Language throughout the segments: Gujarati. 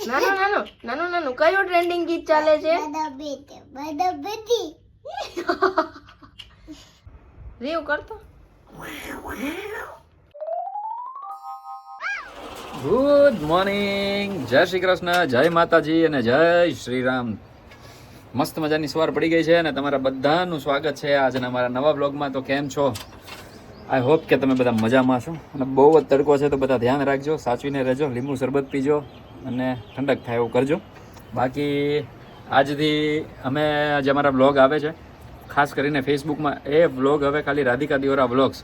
નાનું કયું ટ્રેન્ડિંગ ગીત ચાલે છે? રીવ કરતો. ગુડ મોર્નિંગ, જય શ્રી કૃષ્ણ, જય માતાજી અને જય શ્રી રામ. મસ્ત મજાની સવાર પડી ગઈ છે અને તમારા બધાનું સ્વાગત છે આજના મારા નવા બ્લોગમાં. તો કેમ છો? આઈ હોપ કે તમે બધા મજામાં છો. અને બહુ જ તડકો છે તો બધા ધ્યાન રાખજો, સાચવીને રહેજો, લીંબુ શરબત પીજો અને ઠંડક થાય એવું કરજો. બાકી આજથી અમે જે અમારા બ્લોગ આવે છે ખાસ કરીને ફેસબુકમાં, એ બ્લોગ હવે ખાલી રાધિકા દિહોરા બ્લોગ્સ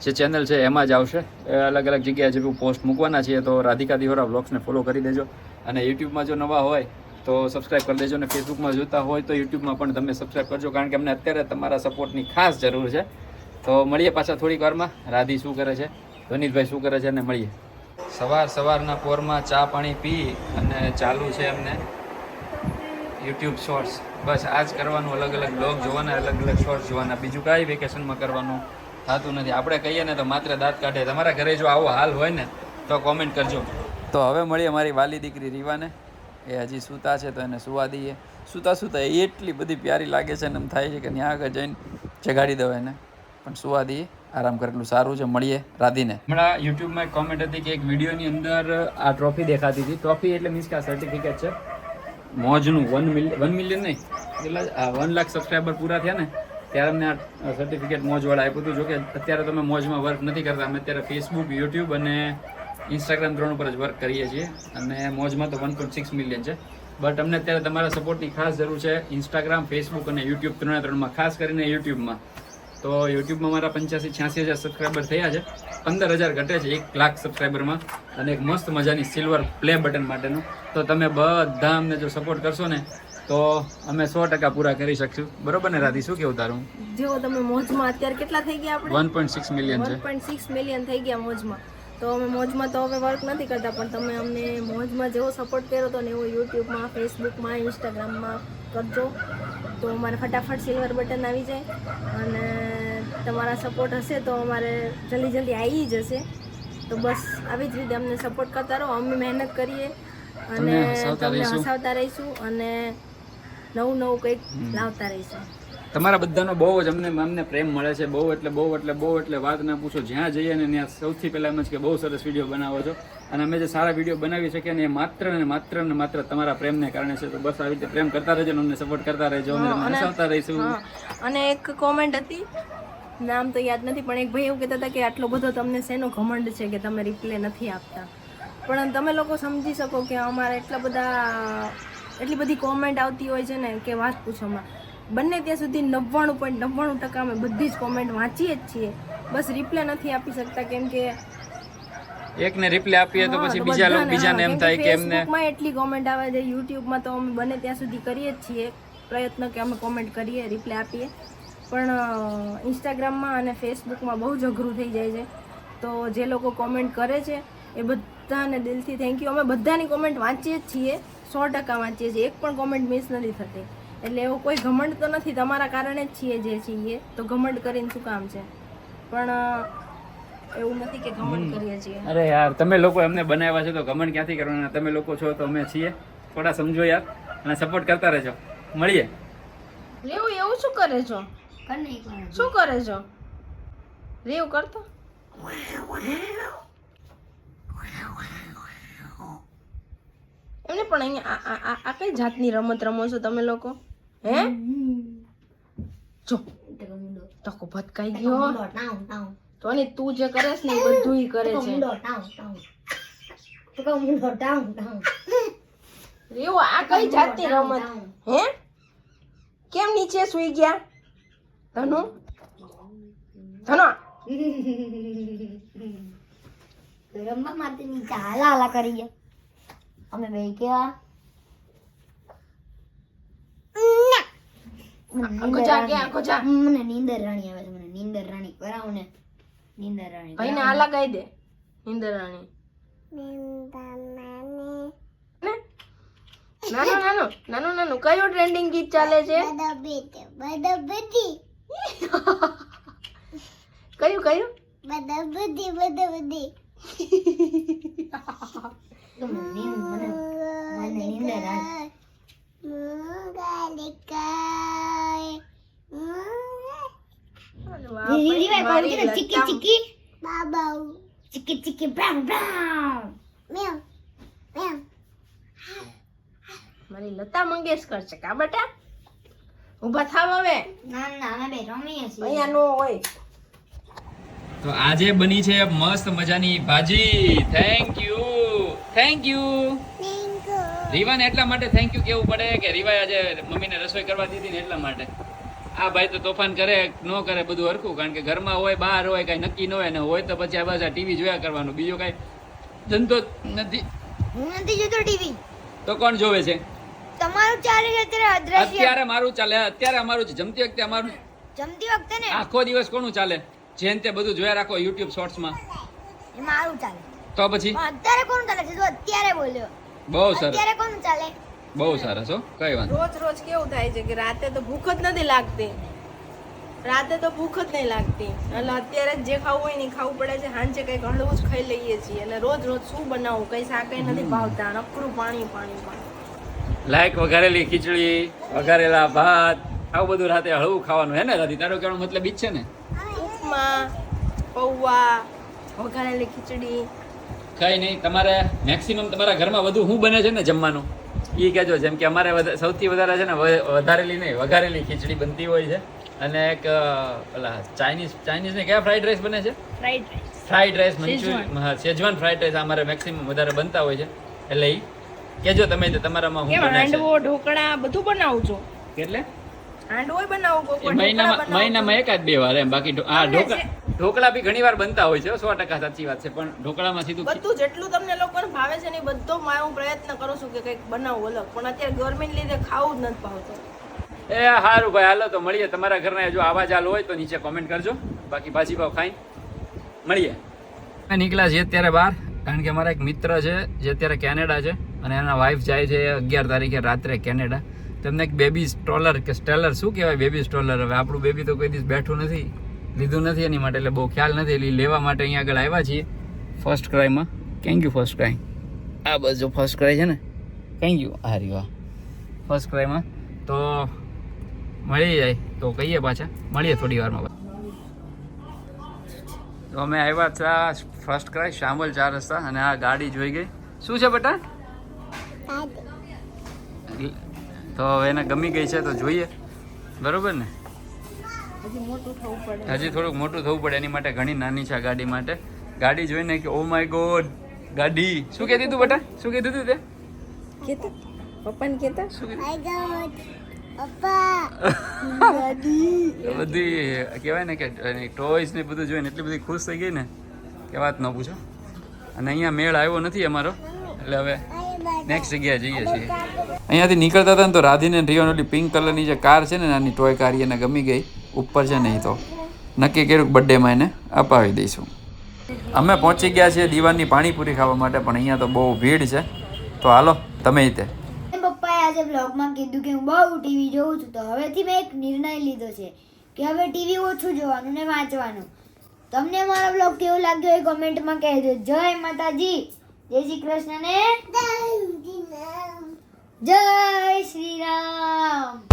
જે ચેનલ છે એમાં જ આવશે. અલગ અલગ જગ્યાએ જે પોસ્ટ મૂકવાના છીએ તો રાધિકા દિહોરા બ્લોગ્સને ફોલો કરી દેજો. અને યુટ્યુબમાં જો નવા હોય તો સબસ્ક્રાઈબ કરી દેજો. અને ફેસબુકમાં જોતા હોય તો યુટ્યુબમાં પણ તમે સબસ્ક્રાઈબ કરજો, કારણ કે અમને અત્યારે તમારા સપોર્ટની ખાસ જરૂર છે. તો મળીએ પાછા થોડીક વારમાં. રાધી શું કરે છે, ધનિતભાઈ શું કરે છે, અને મળીએ. સવારના પોરમાં ચા પાણી પી અને ચાલુ છે એમને યુટ્યુબ શોર્ટ્સ. બસ આ જ કરવાનું, અલગ અલગ બ્લોગ જોવાના, અલગ અલગ શોર્ટ્સ જોવાના. બીજું કાંઈ વેકેશનમાં કરવાનું થતું નથી. આપણે કહીએ ને તો માત્ર દાંત કાઢે. તમારા ઘરે જો આવો હાલ હોય ને તો કોમેન્ટ કરજો. તો હવે મળીએ મારી વાલી દીકરી રીવાને. એ હજી સૂતા છે તો એને સુવા દઈએ. સૂતા એ એટલી બધી પ્યારી લાગે છે ને એમ થાય છે કે ત્યાં આગળ જઈને જગાડી દો એને, પણ સુવા દઈએ, આરામ કરેલું સારું છે. મળીએ રાધીને. હમણાં યુટ્યુબમાં એક કોમેન્ટ હતી કે એક વિડીયોની અંદર આ ટ્રોફી દેખાતી હતી. ટ્રોફી એટલે મીન્સ કે આ સર્ટિફિકેટ છે મોજનું. 1 મિલિયન નહીં, એટલે 1 લાખ સબસ્ક્રાઈબર પૂરા થયા ને ત્યારે અમને આ સર્ટિફિકેટ મોજવાળા આપ્યું હતું. જોકે અત્યારે તમે મોજમાં વર્ક નથી કરતા. અમે અત્યારે ફેસબુક, યુટ્યુબ અને ઇન્સ્ટાગ્રામ 3 ઉપર જ વર્ક કરીએ છીએ. અને મોજમાં તો 1.6 મિલિયન છે. બટ અમને અત્યારે તમારા સપોર્ટની ખાસ જરૂર છે. ઇન્સ્ટાગ્રામ, ફેસબુક અને યુટ્યુબ 3માં, ખાસ કરીને યુટ્યુબમાં. તો યુટ્યુબમાં મારા 85-86 હજાર સબસ્ક્રાઈબર થયા છે. 15,000 ઘટે છે 1 લાખ સબસ્ક્રાઈબરમાં. અને એક મસ્ત મજાની સિલ્વર પ્લે બટન માટેનું. તો તમે બધા અમને જો સપોર્ટ કરશો ને તો અમે 100% પૂરા કરી શકશું. બરોબર ને રાધી, શું કેવું તારું? જો તમે મોજમાં અત્યારે કેટલા થઈ ગયા આપણે? 1.6 મિલિયન છે. 1.6 મિલિયન થઈ ગયા મોજમાં. તો અમે મોજમાં તો હવે વર્ક નથી કરતા, પણ તમે અમને મોજમાં જેવો સપોર્ટ કર્યો હતો ને એવો યુટ્યુબમાં, ફેસબુકમાં, ઇન્સ્ટાગ્રામમાં કરજો તો અમારે ફટાફટ સિલ્વર બટન આવી જાય. અને તમારા સપોર્ટ હશે તો અમારે જલ્દી આવી જશે. તો બસ આવી જ રીતે અમને સપોર્ટ કરતા રહો. અમે મહેનત કરીએ અને તમને હસાવતા રહીશું અને નવું કંઈક લાવતા રહીશું. તમારા બધાનો બહુ જ અમને પ્રેમ મળે છે. બહુ એટલે વાત ના પૂછો. જ્યાં જઈએ ને ત્યાં સૌથી પહેલાં એમ જ કે બહુ સરસ વિડીયો બનાવો છો. અને અમે જે સારા વિડીયો બનાવી શકીએ ને એ માત્ર તમારા પ્રેમને કારણે છે. તો બસ આવી રીતે પ્રેમ કરતા રહેજો, અમને સપોર્ટ કરતા રહેજો, અમે તમને હસાવતા રહીશું. અને એક કોમેન્ટ હતી, નામ તો યાદ નથી, પણ એક ભાઈ એવું કહેતા હતા કે આટલો બધો તમને શેનો ઘમંડ છે કે તમે રિપ્લે નથી આપતા. પણ તમે લોકો સમજી શકો કે અમારે એટલી બધી કોમેન્ટ આવતી હોય છે ને કે વાત પૂછોમાં. બંને ત્યાં સુધી 99.99% અમે બધી જ કોમેન્ટ વાંચીએ જ છીએ. બસ રિપ્લે નથી આપી શકતા કેમ કે એકને રિપ્લે આપીએ તો પછી બીજાને એમ થાય કે એમને ફેસબુકમાં એટલી કોમેન્ટ આવે છે. યુટ્યુબમાં તો અમે બને ત્યાં સુધી કરીએ જ છીએ પ્રયત્ન કે અમે કોમેન્ટ કરીએ, રિપ્લે આપીએ. પણ ઇન્સ્ટાગ્રામમાં અને ફેસબુકમાં બહુ જ અઘરું થઈ જાય છે. તો જે લોકો કોમેન્ટ કરે છે એ બધાને દિલથી થેન્ક યુ. અમે બધાની કોમેન્ટ વાંચીએ જ છીએ, 100% વાંચીએ છીએ. એક પણ કોમેન્ટ મિસ નથી થતી. એટલે એવો કોઈ ઘમંડ તો નથી, તમારા કારણે જ છીએ જે છીએ. તો ઘમંડ કરીને શું કામ છે? પણ એવું નથી કે ઘમંડ કરીએ છીએ. અરે યાર, તમે લોકો એમને બનાવ્યા છે તો ઘમંડ ક્યાંથી કરવાના? તમે લોકો છો તો અમે છીએ. થોડા સમજો યાર અને સપોર્ટ કરતા રહેજો. મળીએ. એવું શું કરે છો? શું કરે છો? રેવ કરતો. એમને પણ અહીંયા આ કઈ જાતની રમત રમો છો તમે લોકો? હે જો તકો ભટકાઈ ગયો તો ને તું જે કરેસ ને એ બધું ઈ કરે છે. રેવ આ કઈ જાતની રમત? હે કેમ નીચે સુઈ ગયા? ધનો રમવા માટે નીચે હાલા કરીએ અમે બે કેવા મને નીંદર રાણી આવે છે. મને નીંદર રાણી કરાવ ને. નીંદર રાણી ભાઈને આલા ગાઈ દે. નીંદર રાણી નાનું કયું ટ્રેન્ડિંગ ગીત ચાલે છે? કયું આમ કે ચીકી ચીકી બાબાઉ ચીકી ચીકી બ્રાઉ બ્રાઉ મેવ મેવ મારી લતા મંગેશકર છે કા બેટા ઊભા થાવ હવે ના ના અમે બે રમીએ છીએ અહીંયા નો હોય તો આજે બની છે મસ્ત મજાની ભાજી. થેન્ક યુ રીવાને એટલા માટે થેન્ક યુ કેવું પડે કે રીવાએ આજે મમ્મીને રસોઈ કરવા દીધી ને એટલા માટે. આ ભાઈ તો તોફાન કરે ન કરે બધું હરખું, કારણ કે ઘરમાં હોય બહાર હોય કઈ નક્કી ન હોય ને હોય તો પછી આ બસ ટીવી જોયા કરવાનું, બીજો કઈ ધંધો નથી. હું નથી જોતો ટીવી, તો કોણ જોવે છે? તમારું ચાલે છે અત્યારે અદ્રશ્ય. અત્યારે મારું ચાલે, અત્યારે અમારું છે. જમતી વખતે અમારું, જમતી વખતે ને આખો દિવસ કોનું ચાલે? જેન તે બધું જોયા રાખો યુટ્યુબ શોર્ટ્સમાં, એ મારું ચાલે. તો પછી પણ અત્યારે કોણ ચાલે છે? જો અત્યારે બોલ્યો, બહુ સરસ, અત્યારે કોણ ચાલે? બહુ સરસ હો, કઈ વાંધો. રોજ રોજ કેવું થાય છે કે રાતે તો ભૂખ જ નથી લાગતી, રાતે તો ભૂખ જ નહીં લાગતી, એટલે અત્યારે જે ખાવું હોય ને ઈ ખાવું પડે છે. સાંજે કંઈક હળવું જ ખાઈ લઈએ છીએ, એટલે રોજ રોજ શું બનાવવું, કઈ શાકે નથી ભાવતા, નકરું પાણી પાણી પાણી. લાઈક વઘારેલી ખીચડી, વઘારેલા ભાત, આવું બધું રાતે હળવું ખાવાનું હે ને દાદી? તારો કહેવાનો મતલબ ઈ જ છે ને? ઉપમા, પૌવા, વઘારેલી ખીચડી. કઈ નહીં, તમારે મેક્સિમમ તમારા ઘરમાં વધુ શું બને છે ને જમવાનું એ કહેજો. જેમ કે અમારે સૌથી વધારે છે ને વધારેલી નહીં વઘારેલી ખીચડી બનતી હોય છે, અને એક પેલા ચાઇનીઝ ને કયા ફ્રાઈડ રાઈસ બને છે? ફ્રાઈડ રાઈસ, મંચુરિયન, હા શેજવાન ફ્રાઈડ રાઈસ અમારે મેક્સિમમ વધારે બનતા હોય છે. એટલે એ કહેજો તમે તમારામાં શું બને છે. હાંડવો, ઢોકળા બધું બનાવું છું. એટલે હાંડવો બનાવું, કોક વાર મહિનામાં એકાદ બે વાર એમ. બાકી ઢોકળા બી ઘણી વાર બનતા હોય છે, 100% સાચી વાત છે. પણ ઢોકળામાં સીધું બધું જેટલું તમને લોકોને ભાવે છે ને એ બધો હું પ્રયત્ન કરું છું કે કંઈક બનાવું અલગ, પણ અત્યારે ગરમીને લીધે ખાવું જ નથી ભાવતું. એ સારું ભાઈ, હાલો તો મળીએ. તમારા ઘરના જો આવા ચાલુ હોય તો નીચે કોમેન્ટ કરજો. બાકી ભાજી ભાવ ખાઈ મળીએ. નીકળ્યા છીએ અત્યારે બહાર, કારણ કે અમારા એક મિત્ર છે જે અત્યારે કેનેડા છે, અને એના વાઈફ જાય છે 11 તારીખે રાત્રે કેનેડા. તેમને એક બેબી સ્ટ્રોલર કે સ્ટેલર શું કહેવાય, બેબી સ્ટ્રોલર. હવે આપણું બેબી તો કોઈ દિવસ બેઠું નથી, લીધું નથી, એની માટે એટલે બહુ ખ્યાલ નથી. એટલે લેવા માટે અહીંયા આગળ આવ્યા છીએ ફર્સ્ટ ક્રાઈમાં. Thank you FirstCry. આ બાજુ ફર્સ્ટ ક્રાઈ છે ને, થેન્ક યુ. હારી વાહ, ફર્સ્ટ ક્રાઈમાં તો મળી જાય તો કહીએ, પાછા મળીએ થોડી વારમાં. તો અમે આવ્યા હતા ફર્સ્ટ ક્રાઈ શામલ 4 રસ્તા, અને આ ગાડી જોઈ ગઈ. શું છે બેટા? તો હવે એને ગમી ગઈ છે તો જોઈએ, બરોબર ને? હજી થોડુંક મોટું થવું પડે, એની માટે ઘણી નાની છે આ ગાડી માટે. ગાડી જોઈને કે ઓ માય ગોડ ગાડી. શું કહેતી તું બેટા? શું કીધું તું તે? પપ્પાને કહેતા શું કીધું? પપ્પા બધી કહેવાય ને કે ટોયસ ને બધું જોઈને એટલી બધી ખુશ થઈ ગઈ ને કે વાત ન પૂછો. અને અહીંયા મેળ આવ્યો નથી અમારો, એટલે હવે નેક્સ્ટ જગ્યાએ જઈએ છીએ. અહીંયાથી નીકળતા હતા ને તો રાધીને રિયોન પિંક કલરની જે કાર છે ને, નાની ટોય કાર, એને ગમી ગઈ. ઉપર છે નહીં તો નક્કી કર્યું બર્થડેમાં એને અપાવી દઈશું. અમે પહોંચી ગયા છીએ દીવાનની પાણીપુરી ખાવા માટે, પણ અહીંયા તો બહુ ભીડ છે. તો હાલો તમે તે. પપ્પાએ આજે બ્લોગમાં કીધું કે હું બહુ ટીવી જોઉં છું, તો હવેથી મેં એક નિર્ણય લીધો છે કે હવે ટીવી ઓછું જોવાનું ને વાંચવાનું. તમને મારો બ્લોગ કેવો લાગ્યો એ કોમેન્ટમાં કહેજો. જય માતાજી, જય શ્રી કૃષ્ણ ને જય શ્રી રામ.